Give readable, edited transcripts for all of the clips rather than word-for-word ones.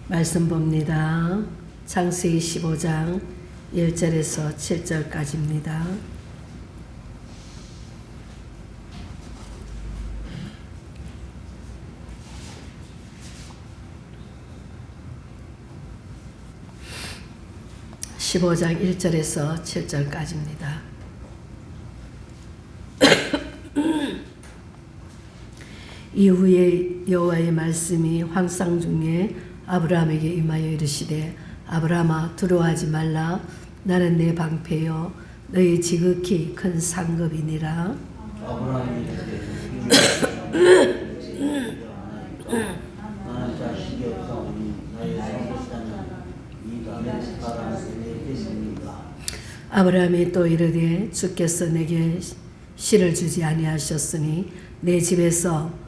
말씀 봅니다. 창세기 15장 1절에서 7절까지입니다. (15장) 1절에서 7절까지입니다. 이후에 여호와의 말씀이 황상 중에 아브라함에게 임하여 이르시되 아브라함아 두려워하지 말라. 나는 내 방패여 너희 지극히 큰 상급이니라. 아브라함이 나는 자식이 없사오니 나의 상속자는 이 남의 사람에게 있습니다. 아브라함이 또 이르되 주께서 내게 씨를 주지 아니하셨으니 내 집에서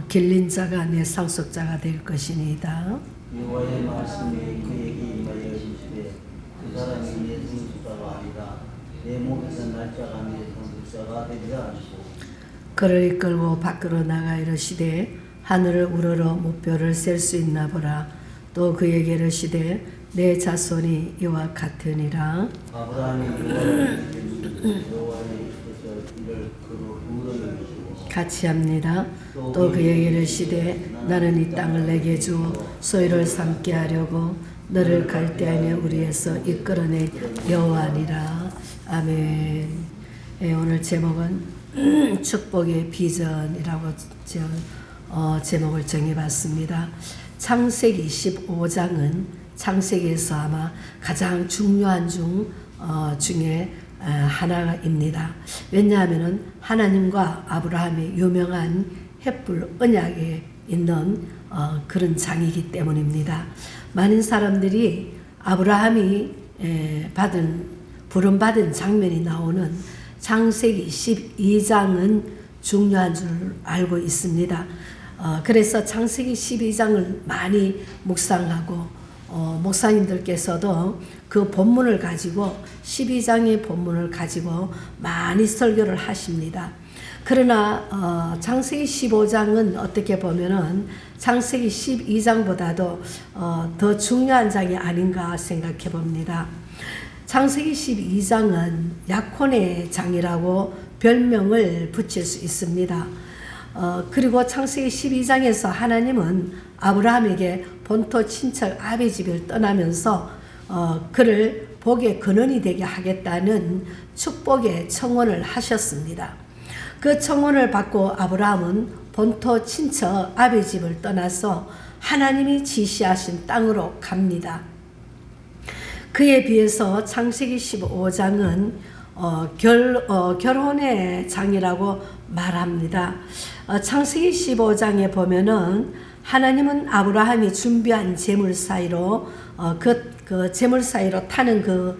길린 자가 내 상속자가 될 것이니이다. 여호와의 말씀이 그에게 임하여 이르시되 그 사람이 내 상속자가 아니라 내 목에서 날짜가 내 상속자가 되리라 하시고 그를 이끌고 밖으로 나가 이르시되 하늘을 우러러 무뼈를 셀 수 있나 보라. 또 그에게 이르시되 내 자손이 이와 같으니라. 아브라함이 여호와의 이를 그로 우러러 주시고 같이 합니다. 또 그에게 이르시되 나는 이 땅을 내게 주어 소유를 삼게 하려고 너를 갈대아인의 우리에서 이끌어낸 여호와니라. 아멘. 오늘 제목은 축복의 비전이라고 제목을 정해봤습니다. 창세기 15장은 창세기에서 아마 가장 중요한 중에 하나입니다. 왜냐하면 하나님과 아브라함의 유명한 헷불 언약에 있는 그런 장이기 때문입니다. 많은 사람들이 아브라함이 부름받은 장면이 나오는 창세기 12장은 중요한 줄 알고 있습니다. 그래서 창세기 12장을 많이 묵상하고 목사님들께서도 그 본문을 가지고 12장의 본문을 가지고 많이 설교를 하십니다. 그러나 창세기 15장은 어떻게 보면은 창세기 12장보다도 더 중요한 장이 아닌가 생각해 봅니다. 창세기 12장은 약혼의 장이라고 별명을 붙일 수 있습니다. 그리고 창세기 12장에서 하나님은 아브라함에게 본토 친척 아비 집을 떠나면서 그를 복의 근원이 되게 하겠다는 축복의 청혼을 하셨습니다. 그 청혼을 받고 아브라함은 본토 친척 아비 집을 떠나서 하나님이 지시하신 땅으로 갑니다. 그에 비해서 창세기 15장은 결혼의 장이라고 말합니다. 창세기 15장에 보면은 하나님은 아브라함이 준비한 제물 사이로 그 제물 사이로 타는 그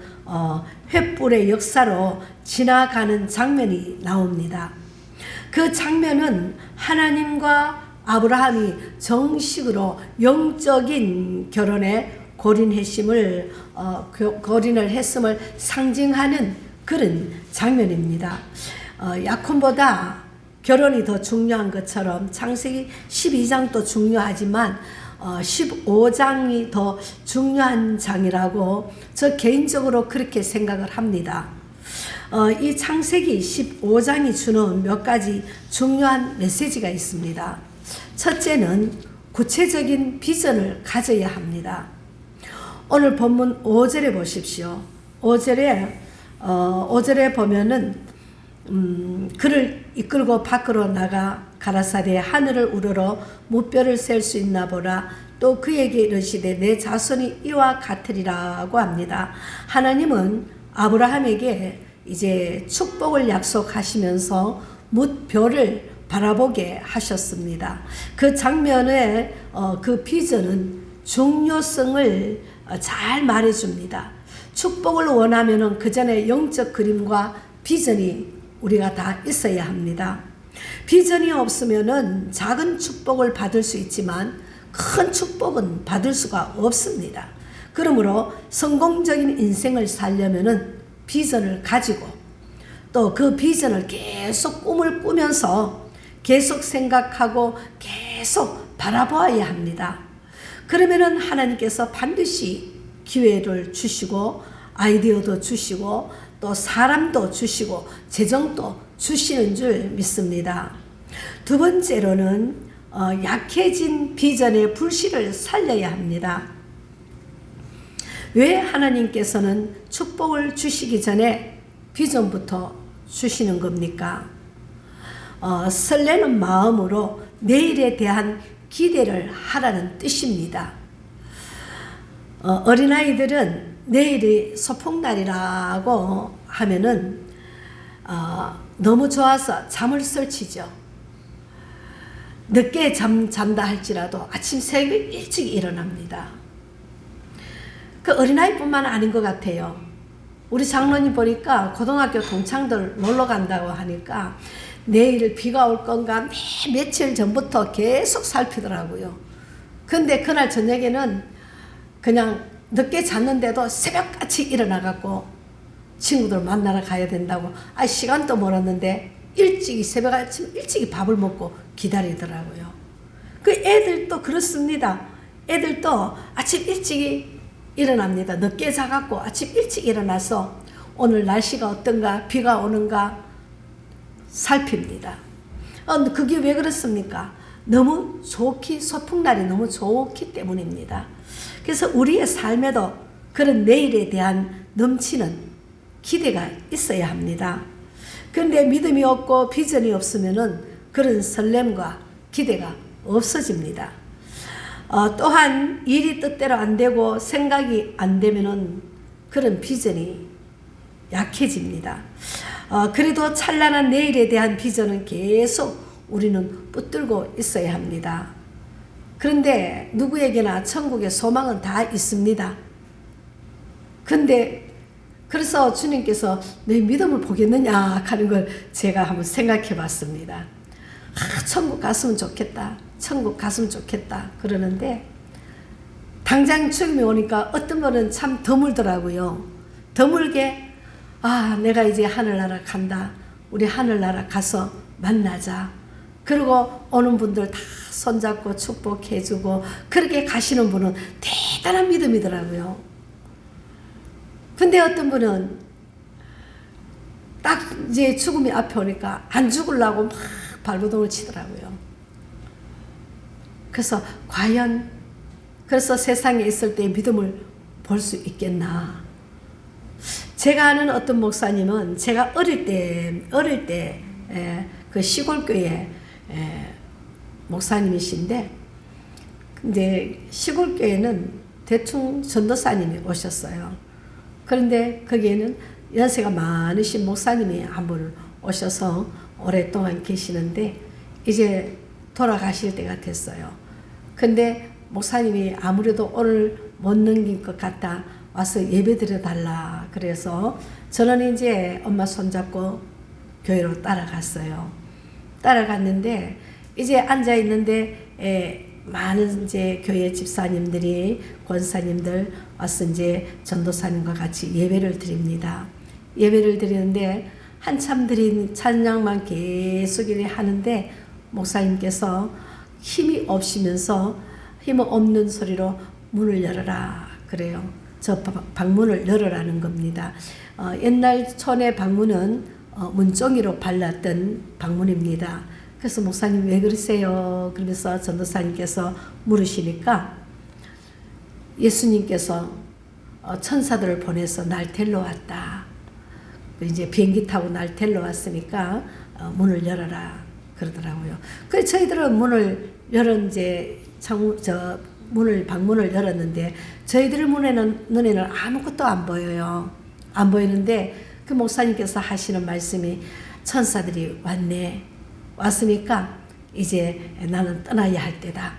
횃불의 역사로 지나가는 장면이 나옵니다. 그 장면은 하나님과 아브라함이 정식으로 영적인 결혼에 골인을 했음을 상징하는 그런 장면입니다. 약혼보다 결혼이 더 중요한 것처럼 창세기 12장도 중요하지만 15장이 더 중요한 장이라고 저 개인적으로 그렇게 생각을 합니다. 이 창세기 15장이 주는 몇 가지 중요한 메시지가 있습니다. 첫째는 구체적인 비전을 가져야 합니다. 오늘 본문 5절에 보십시오. 5절에 보면은 그를 이끌고 밖으로 나가 가라사대 하늘을 우러러 무뼈를 셀 수 있나 보라. 또 그에게 이르시되 내 자손이 이와 같으리라고 합니다. 하나님은 아브라함에게 이제 축복을 약속하시면서 무뼈를 바라보게 하셨습니다. 그 장면의 그 비전은 중요성을 잘 말해줍니다. 축복을 원하면은 그 전에 영적 그림과 비전이 우리가 다 있어야 합니다. 비전이 없으면은 작은 축복을 받을 수 있지만 큰 축복은 받을 수가 없습니다. 그러므로 성공적인 인생을 살려면은 비전을 가지고 또 그 비전을 계속 꿈을 꾸면서 계속 생각하고 계속 바라보아야 합니다. 그러면은 하나님께서 반드시 기회를 주시고 아이디어도 주시고 또 사람도 주시고 재정도 주시는 줄 믿습니다. 두 번째로는 약해진 비전의 불씨를 살려야 합니다. 왜 하나님께서는 축복을 주시기 전에 비전부터 주시는 겁니까? 설레는 마음으로 내일에 대한 기대를 하라는 뜻입니다. 어린아이들은 내일이 소풍날이라고 하면은 너무 좋아서 잠을 설치죠. 늦게 잔다 할지라도 아침 새벽 일찍 일어납니다. 그 어린아이뿐만 아닌 것 같아요. 우리 장로님 보니까 고등학교 동창들 놀러 간다고 하니까 내일 비가 올 건가 며칠 전부터 계속 살피더라고요. 근데 그날 저녁에는 그냥 늦게 잤는데도 새벽같이 일어나갖고 친구들 만나러 가야 된다고 시간도 멀었는데 일찍이 새벽 아침 일찍이 밥을 먹고 기다리더라고요. 그 애들도 그렇습니다. 애들도 아침 일찍이 일어납니다. 늦게 자갖고 아침 일찍 일어나서 오늘 날씨가 어떤가 비가 오는가 살핍니다. 그게 왜 그렇습니까? 너무 좋기 소풍날이 너무 좋기 때문입니다. 그래서 우리의 삶에도 그런 내일에 대한 넘치는 기대가 있어야 합니다. 그런데 믿음이 없고 비전이 없으면은 그런 설렘과 기대가 없어집니다. 또한 일이 뜻대로 안 되고 생각이 안 되면은 그런 비전이 약해집니다. 그래도 찬란한 내일에 대한 비전은 계속 우리는 붙들고 있어야 합니다. 그런데 누구에게나 천국의 소망은 다 있습니다. 근데 그래서 주님께서 내 믿음을 보겠느냐 하는 걸 제가 한번 생각해 봤습니다. 천국 갔으면 좋겠다. 천국 갔으면 좋겠다. 그러는데 당장 죽음이 오니까 어떤 분은 참 드물더라고요. 드물게 내가 이제 하늘나라 간다. 우리 하늘나라 가서 만나자. 그리고 오는 분들 다 손잡고 축복해주고 그렇게 가시는 분은 대단한 믿음이더라고요. 근데 어떤 분은 딱 이제 죽음이 앞에 오니까 안 죽으려고 막 발버둥을 치더라고요. 그래서 과연 그래서 세상에 있을 때 믿음을 볼 수 있겠나. 제가 아는 어떤 목사님은 제가 어릴 때 그 시골교회 목사님이신데 이제 시골교회는 대충 전도사님이 오셨어요. 그런데 거기에는 연세가 많으신 목사님이 한 분 오셔서 오랫동안 계시는데 이제 돌아가실 때가 됐어요. 근데 목사님이 아무래도 오늘 못 넘길 것 같다. 와서 예배 드려달라. 그래서 저는 이제 엄마 손잡고 교회로 따라갔어요. 따라갔는데 이제 앉아 있는데 많은 이제 교회 집사님들이 권사님들 와서 이제 전도사님과 같이 예배를 드립니다. 예배를 드리는데 한참 드린 찬양만 계속 이렇게 하는데 목사님께서 힘이 없으면서 힘 없는 소리로 문을 열어라 그래요. 저 방문을 열어라는 겁니다. 옛날 촌의 방문은 문종이로 발랐던 방문입니다. 그래서 목사님 왜 그러세요? 그러면서 전도사님께서 물으시니까 예수님께서 천사들을 보내서 날 데리러 왔다. 이제 비행기 타고 날 데리러 왔으니까 문을 열어라 그러더라고요. 그래서 저희들은 문을 열은 이제 방문을 열었는데 저희들 눈에는 아무것도 안 보여요. 안 보이는데 그 목사님께서 하시는 말씀이 천사들이 왔네. 왔으니까 이제 나는 떠나야 할 때다.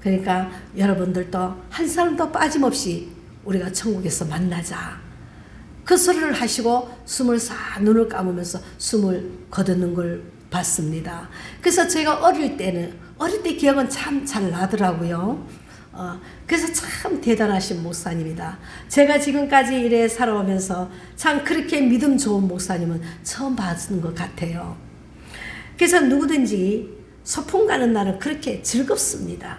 그러니까 여러분들도 한 사람도 빠짐없이 우리가 천국에서 만나자. 그 소리를 하시고 숨을 싹 눈을 감으면서 숨을 거두는 걸 봤습니다. 그래서 제가 어릴 때 기억은 참 잘 나더라고요. 그래서 참 대단하신 목사님이다. 제가 지금까지 이래 살아오면서 참 그렇게 믿음 좋은 목사님은 처음 봤는 것 같아요. 그래서 누구든지 소풍 가는 날은 그렇게 즐겁습니다.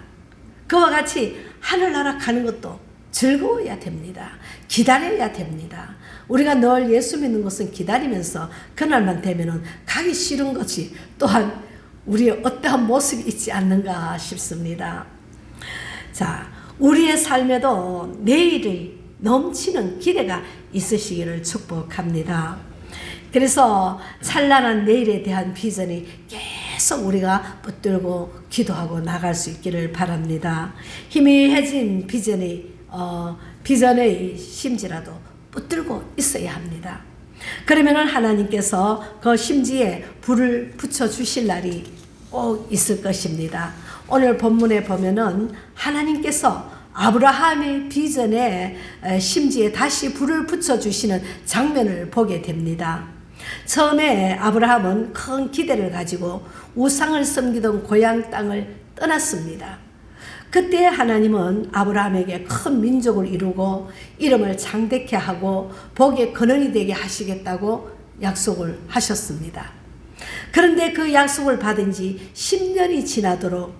그와 같이 하늘나라 가는 것도 즐거워야 됩니다. 기다려야 됩니다. 우리가 늘 예수 믿는 것은 기다리면서 그날만 되면은 가기 싫은 것이 또한 우리의 어떠한 모습이 있지 않는가 싶습니다. 자, 우리의 삶에도 내일의 넘치는 기대가 있으시기를 축복합니다. 그래서 찬란한 내일에 대한 비전이 계속 우리가 붙들고 기도하고 나갈 수 있기를 바랍니다. 희미해진 비전의 심지라도 붙들고 있어야 합니다. 그러면은 하나님께서 그 심지에 불을 붙여 주실 날이 꼭 있을 것입니다. 오늘 본문에 보면은 하나님께서 아브라함의 비전에 심지에 다시 불을 붙여 주시는 장면을 보게 됩니다. 처음에 아브라함은 큰 기대를 가지고 우상을 섬기던 고향 땅을 떠났습니다. 그때 하나님은 아브라함에게 큰 민족을 이루고 이름을 장대케 하고 복의 근원이 되게 하시겠다고 약속을 하셨습니다. 그런데 그 약속을 받은 지 10년이 지나도록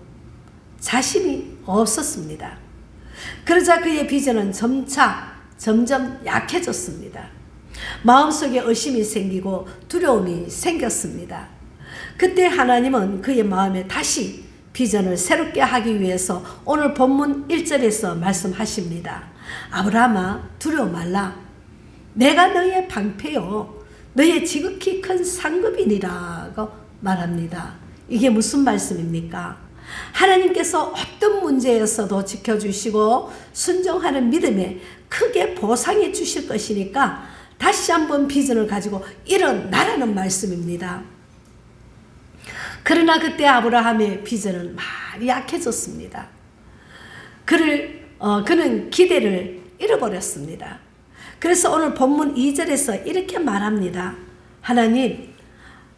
자신이 없었습니다. 그러자 그의 비전은 점점 약해졌습니다. 마음속에 의심이 생기고 두려움이 생겼습니다. 그때 하나님은 그의 마음에 다시 비전을 새롭게 하기 위해서 오늘 본문 1절에서 말씀하십니다. 아브라함아, 두려워 말라. 내가 너의 방패요 너의 지극히 큰 상급이니라고 말합니다. 이게 무슨 말씀입니까? 하나님께서 어떤 문제에서도 지켜주시고 순종하는 믿음에 크게 보상해 주실 것이니까 다시 한번 비전을 가지고 일어나라는 말씀입니다. 그러나 그때 아브라함의 비전은 많이 약해졌습니다. 그는 기대를 잃어버렸습니다. 그래서 오늘 본문 2절에서 이렇게 말합니다. 하나님,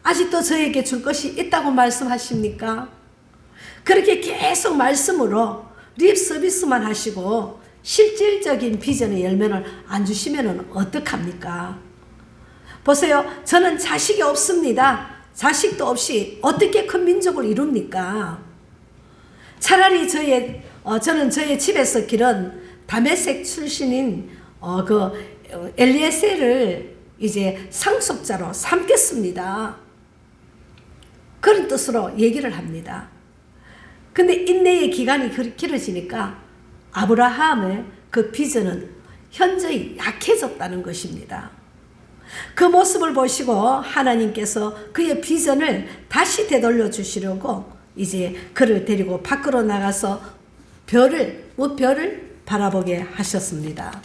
아직도 저에게 줄 것이 있다고 말씀하십니까? 그렇게 계속 말씀으로 립 서비스만 하시고 실질적인 비전의 열매를 안 주시면 어떡합니까? 보세요. 저는 자식이 없습니다. 자식도 없이 어떻게 큰 민족을 이룹니까? 차라리 저는 저의 집에서 기른 다메섹 출신인 엘리에셀을 이제 상속자로 삼겠습니다. 그런 뜻으로 얘기를 합니다. 근데 인내의 기간이 길어지니까 아브라함의 그 비전은 현저히 약해졌다는 것입니다. 그 모습을 보시고 하나님께서 그의 비전을 다시 되돌려 주시려고 이제 그를 데리고 밖으로 나가서 별을 바라보게 하셨습니다.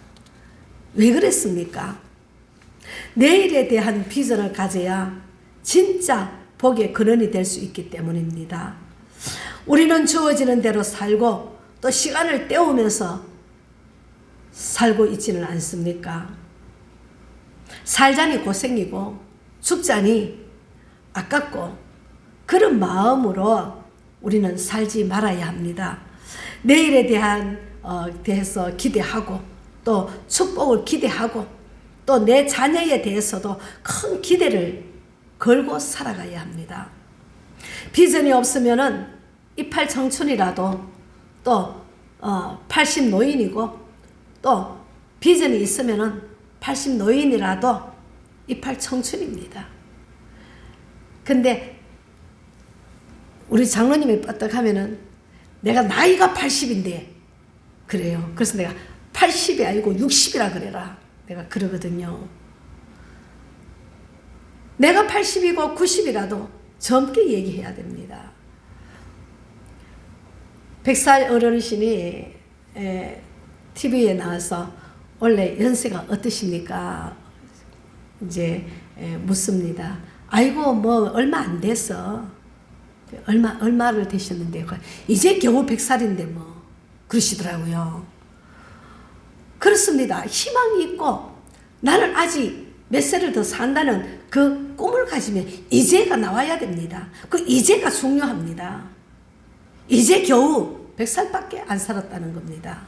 왜 그랬습니까? 내일에 대한 비전을 가져야 진짜 복의 근원이 될 수 있기 때문입니다. 우리는 주어지는 대로 살고 또 시간을 때우면서 살고 있지는 않습니까? 살자니 고생이고 죽자니 아깝고 그런 마음으로 우리는 살지 말아야 합니다. 내일에 대해서 기대하고 또 축복을 기대하고 또 내 자녀에 대해서도 큰 기대를 걸고 살아가야 합니다. 비전이 없으면은 이팔 청춘이라도 또 80 노인이고 또 비전이 있으면은 80 노인이라도 이팔 청춘입니다. 근데 우리 장로님이 뻗떡하면은 내가 나이가 80인데 그래요. 그래서 내가 80이 아니고 60이라 그래라. 내가 그러거든요. 내가 80이고 90이라도 젊게 얘기해야 됩니다. 백살 어르신이 TV에 나와서 원래 연세가 어떠십니까? 이제 묻습니다. 아이고 뭐 얼마 안 돼서 얼마를 되셨는데 이제 겨우 100살인데 뭐 그러시더라고요. 그렇습니다. 희망이 있고 나는 아직 몇 세를 더 산다는 그 꿈을 가지면 이제가 나와야 됩니다. 그 이제가 중요합니다. 이제 겨우 100살밖에 안 살았다는 겁니다.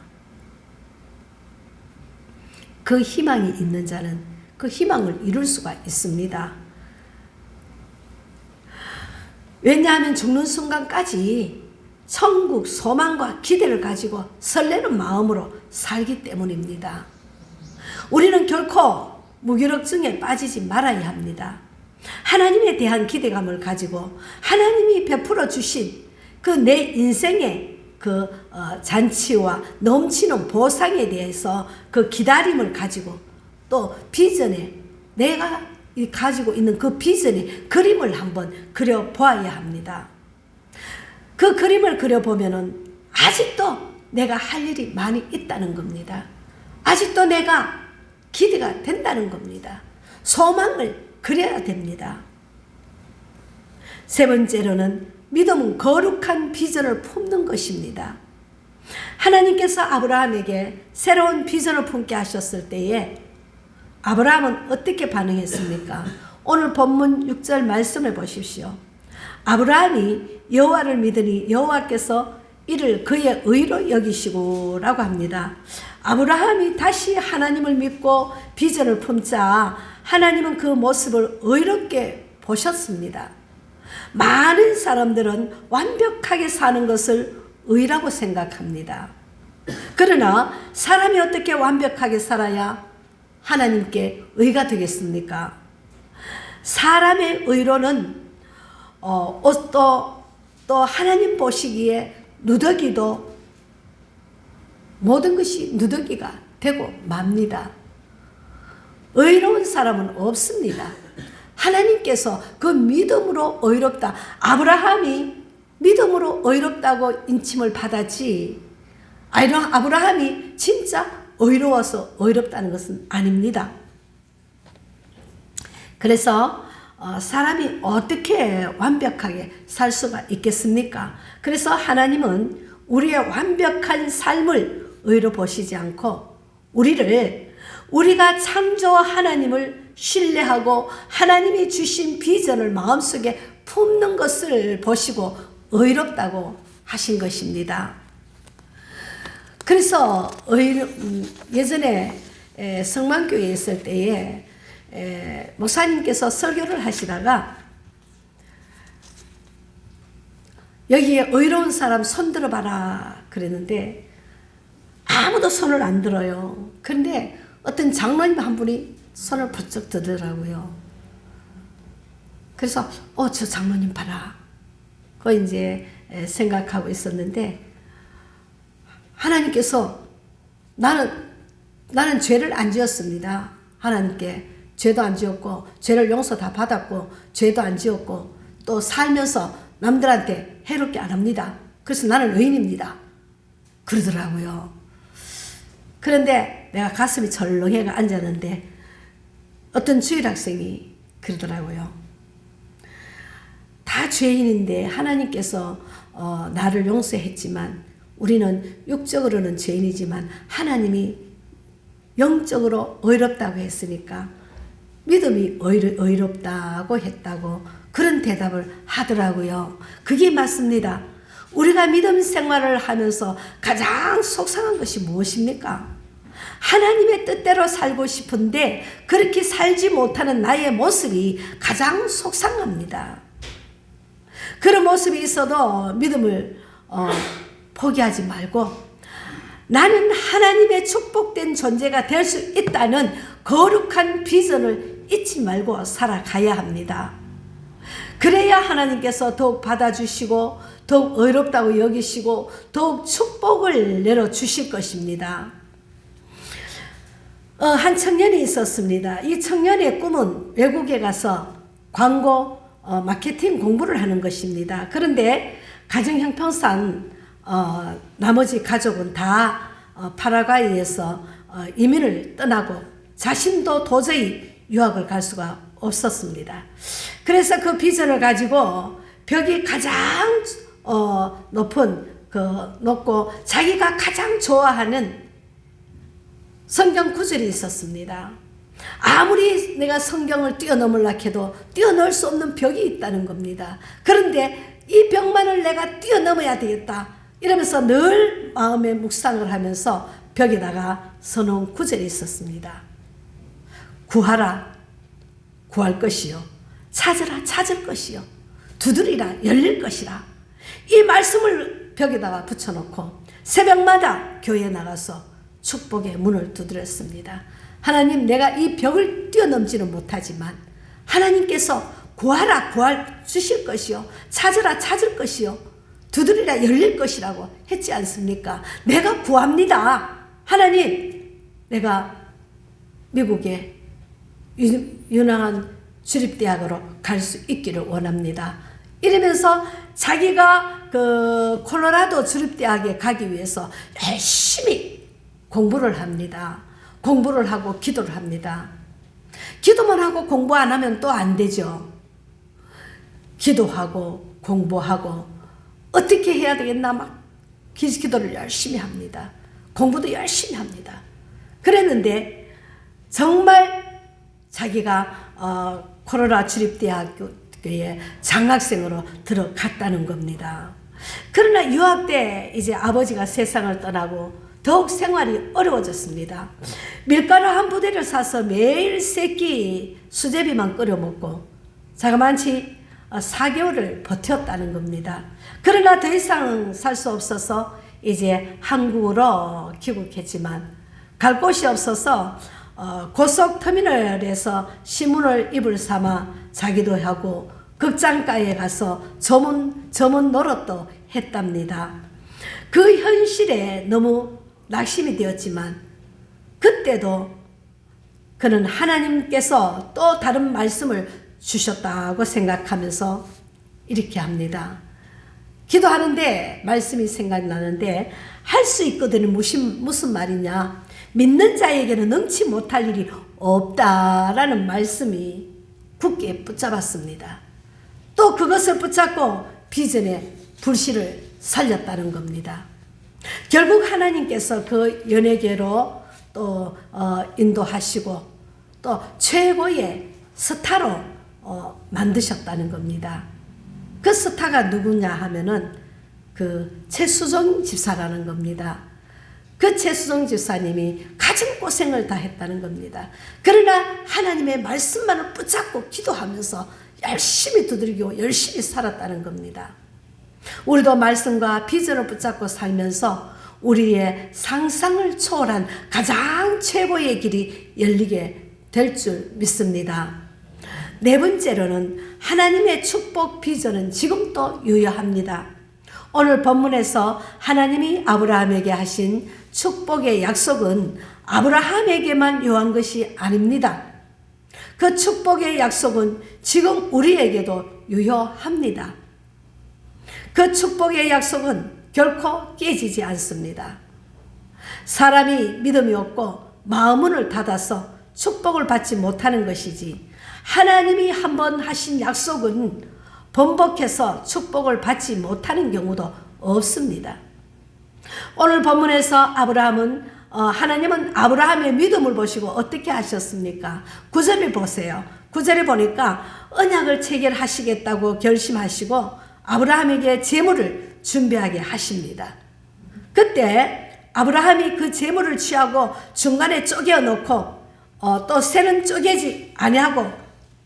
그 희망이 있는 자는 그 희망을 이룰 수가 있습니다. 왜냐하면 죽는 순간까지 천국 소망과 기대를 가지고 설레는 마음으로 살기 때문입니다. 우리는 결코 무기력증에 빠지지 말아야 합니다. 하나님에 대한 기대감을 가지고 하나님이 베풀어 주신 그 내 인생의 그 잔치와 넘치는 보상에 대해서 그 기다림을 가지고 또 비전에 내가 가지고 있는 그 비전의 그림을 한번 그려보아야 합니다. 그 그림을 그려보면은 아직도 내가 할 일이 많이 있다는 겁니다. 아직도 내가 기대가 된다는 겁니다. 소망을 그려야 됩니다. 세 번째로는 믿음은 거룩한 비전을 품는 것입니다. 하나님께서 아브라함에게 새로운 비전을 품게 하셨을 때에 아브라함은 어떻게 반응했습니까? 오늘 본문 6절 말씀해 보십시오. 아브라함이 여호와를 믿으니 여호와께서 이를 그의 의로 여기시고 라고 합니다. 아브라함이 다시 하나님을 믿고 비전을 품자 하나님은 그 모습을 의롭게 보셨습니다. 많은 사람들은 완벽하게 사는 것을 의라고 생각합니다. 그러나 사람이 어떻게 완벽하게 살아야 하나님께 의가 되겠습니까? 사람의 의로는 또 하나님 보시기에 누더기도 모든 것이 누더기가 되고 맙니다. 의로운 사람은 없습니다. 하나님께서 그 믿음으로 의롭다. 아브라함이 믿음으로 의롭다고 인침을 받았지. 아브라함이 진짜 의로워서 의롭다는 것은 아닙니다. 그래서 사람이 어떻게 완벽하게 살 수가 있겠습니까? 그래서 하나님은 우리의 완벽한 삶을 의로 보시지 않고 우리가 창조 하나님을 신뢰하고 하나님이 주신 비전을 마음속에 품는 것을 보시고 의롭다고 하신 것입니다. 그래서 예전에 성만교회에 있을 때에 목사님께서 설교를 하시다가 여기에 의로운 사람 손 들어봐라 그랬는데 아무도 손을 안 들어요. 그런데 어떤 장로님 한 분이 손을 부쩍 들더라고요. 그래서 저 장로님 봐라. 그거 이제 생각하고 있었는데 하나님께서 나는 죄를 안 지었습니다. 하나님께 죄도 안 지었고 죄를 용서 다 받았고 죄도 안 지었고 또 살면서 남들한테 해롭게 안 합니다. 그래서 나는 의인입니다. 그러더라고요. 그런데 내가 가슴이 절렁해가 앉았는데 어떤 주일 학생이 그러더라고요. 다 죄인인데 하나님께서 나를 용서했지만 우리는 육적으로는 죄인이지만 하나님이 영적으로 의롭다고 했으니까 믿음이 의롭다고 했다고 그런 대답을 하더라고요. 그게 맞습니다. 우리가 믿음 생활을 하면서 가장 속상한 것이 무엇입니까? 하나님의 뜻대로 살고 싶은데 그렇게 살지 못하는 나의 모습이 가장 속상합니다. 그런 모습이 있어도 믿음을 포기하지 말고 나는 하나님의 축복된 존재가 될 수 있다는 거룩한 비전을 잊지 말고 살아가야 합니다. 그래야 하나님께서 더욱 받아주시고 더욱 의롭다고 여기시고 더욱 축복을 내려주실 것입니다. 한 청년이 있었습니다. 이 청년의 꿈은 외국에 가서 광고 마케팅 공부를 하는 것입니다. 그런데 가정 형편상 나머지 가족은 다 파라과이에서 이민을 떠나고 자신도 도저히 유학을 갈 수가 없었습니다. 그래서 그 비전을 가지고 벽이 가장 높고 자기가 가장 좋아하는 성경 구절이 있었습니다. 아무리 내가 성경을 뛰어넘으려 해도 뛰어넘을 수 없는 벽이 있다는 겁니다. 그런데 이 벽만을 내가 뛰어넘어야 되겠다 이러면서 늘 마음에 묵상을 하면서 벽에다가 써놓은 구절이 있었습니다. 구하라 구할 것이요 찾으라 찾을 것이요 두드리라 열릴 것이라. 이 말씀을 벽에다가 붙여놓고 새벽마다 교회에 나가서 축복의 문을 두드렸습니다. 하나님, 내가 이 벽을 뛰어넘지는 못하지만 하나님께서 구하라 구할 주실 것이요, 찾으라 찾을 것이요, 두드리라 열릴 것이라고 했지 않습니까? 내가 구합니다. 하나님, 내가 미국에 유능한 주립대학으로 갈 수 있기를 원합니다. 이러면서 자기가 그 콜로라도 주립대학에 가기 위해서 열심히 공부를 합니다. 공부를 하고 기도를 합니다. 기도만 하고 공부 안 하면 또 안 되죠. 기도하고 공부하고 어떻게 해야 되겠나 막 기도를 열심히 합니다. 공부도 열심히 합니다. 그랬는데 정말 자기가 콜로라 주립대학교에 장학생으로 들어갔다는 겁니다. 그러나 유학 때 이제 아버지가 세상을 떠나고 더욱 생활이 어려워졌습니다. 밀가루 한 부대를 사서 매일 3끼 수제비만 끓여 먹고 자그만치 4개월을 버텼다는 겁니다. 그러나 더 이상 살 수 없어서 이제 한국으로 귀국했지만 갈 곳이 없어서 고속터미널에서 신문을 이불 삼아 자기도 하고 극장가에 가서 전문 노릇도 했답니다. 그 현실에 너무 낙심이 되었지만 그때도 그는 하나님께서 또 다른 말씀을 주셨다고 생각하면서 이렇게 합니다. 기도하는데 말씀이 생각나는데 할 수 있거든. 무슨 말이냐. 믿는 자에게는 능치 못할 일이 없다라는 말씀이 굳게 붙잡았습니다. 또 그것을 붙잡고 비전의 불씨를 살렸다는 겁니다. 결국 하나님께서 그 연예계로 또 인도하시고 또 최고의 스타로 만드셨다는 겁니다. 그 스타가 누구냐 하면은 그 최수종 집사라는 겁니다. 그 최수종 집사님이 가진 고생을 다 했다는 겁니다. 그러나 하나님의 말씀만을 붙잡고 기도하면서 열심히 두드리고 열심히 살았다는 겁니다. 우리도 말씀과 비전을 붙잡고 살면서 우리의 상상을 초월한 가장 최고의 길이 열리게 될 줄 믿습니다. 4번째로는 하나님의 축복 비전은 지금도 유효합니다. 오늘 본문에서 하나님이 아브라함에게 하신 축복의 약속은 아브라함에게만 유효한 것이 아닙니다. 그 축복의 약속은 지금 우리에게도 유효합니다. 그 축복의 약속은 결코 깨지지 않습니다. 사람이 믿음이 없고 마음문을 닫아서 축복을 받지 못하는 것이지, 하나님이 한번 하신 약속은 번복해서 축복을 받지 못하는 경우도 없습니다. 오늘 본문에서 하나님은 아브라함의 믿음을 보시고 어떻게 하셨습니까? 9절을 보세요. 9절에 보니까 언약을 체결하시겠다고 결심하시고 아브라함에게 제물을 준비하게 하십니다. 그때 아브라함이 그 제물을 취하고 중간에 쪼개어 놓고 또 새는 쪼개지 아니하고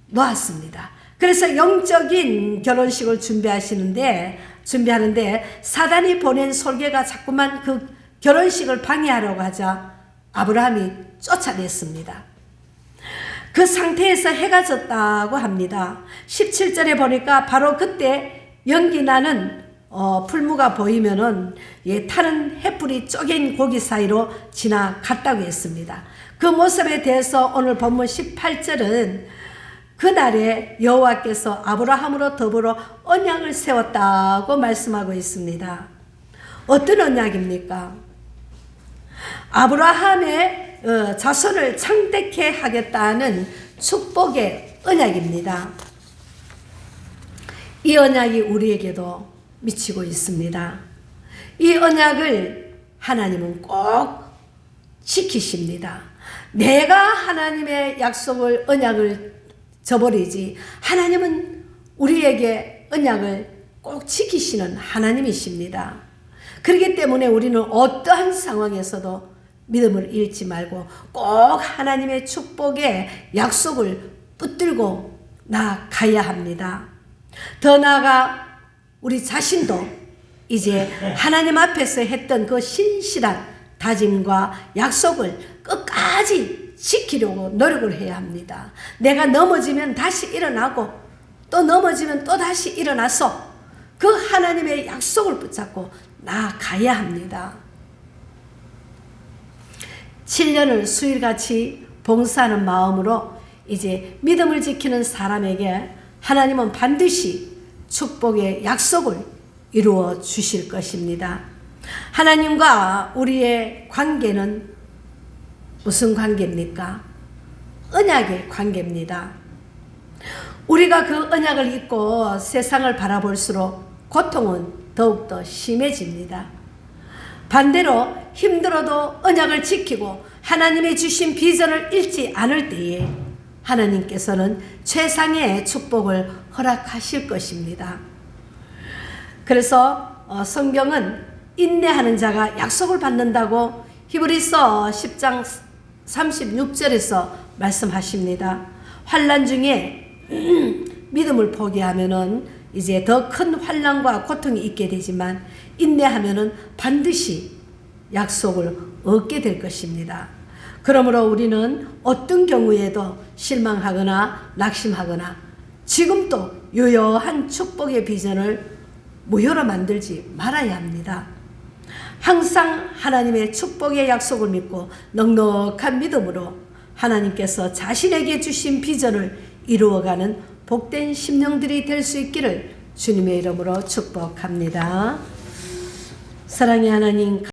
놓았습니다. 그래서 영적인 결혼식을 준비하는데 사단이 보낸 솔개가 자꾸만 그 결혼식을 방해하려고 하자 아브라함이 쫓아냈습니다. 그 상태에서 해가 졌다고 합니다. 17절에 보니까 바로 그때 연기 나는 풀무가 보이면은 타는 횃불이 쪼갠 고기 사이로 지나갔다고 했습니다. 그 모습에 대해서 오늘 본문 18절은 그날에 여호와께서 아브라함으로 더불어 언약을 세웠다고 말씀하고 있습니다. 어떤 언약입니까? 아브라함의 자손을 창대케 하겠다는 축복의 언약입니다. 이 언약이 우리에게도 미치고 있습니다. 이 언약을 하나님은 꼭 지키십니다. 내가 하나님의 약속을 언약을 저버리지, 하나님은 우리에게 언약을 꼭 지키시는 하나님이십니다. 그렇기 때문에 우리는 어떠한 상황에서도 믿음을 잃지 말고 꼭 하나님의 축복의 약속을 붙들고 나아가야 합니다. 더 나아가 우리 자신도 이제 하나님 앞에서 했던 그 신실한 다짐과 약속을 끝까지 지키려고 노력을 해야 합니다. 내가 넘어지면 다시 일어나고 또 넘어지면 또 다시 일어나서 그 하나님의 약속을 붙잡고 나아가야 합니다. 7년을 수일같이 봉사하는 마음으로 이제 믿음을 지키는 사람에게 하나님은 반드시 축복의 약속을 이루어 주실 것입니다. 하나님과 우리의 관계는 무슨 관계입니까? 언약의 관계입니다. 우리가 그 언약을 잊고 세상을 바라볼수록 고통은 더욱더 심해집니다. 반대로 힘들어도 언약을 지키고 하나님이 주신 비전을 잃지 않을 때에 하나님께서는 최상의 축복을 허락하실 것입니다. 그래서 성경은 인내하는 자가 약속을 받는다고 히브리서 10장 36절에서 말씀하십니다. 환난 중에 믿음을 포기하면은 이제 더 큰 환난과 고통이 있게 되지만 인내하면은 반드시 약속을 얻게 될 것입니다. 그러므로 우리는 어떤 경우에도 실망하거나 낙심하거나 지금도 유효한 축복의 비전을 무효로 만들지 말아야 합니다. 항상 하나님의 축복의 약속을 믿고 넉넉한 믿음으로 하나님께서 자신에게 주신 비전을 이루어가는 복된 심령들이 될 수 있기를 주님의 이름으로 축복합니다. 사랑의 하나님,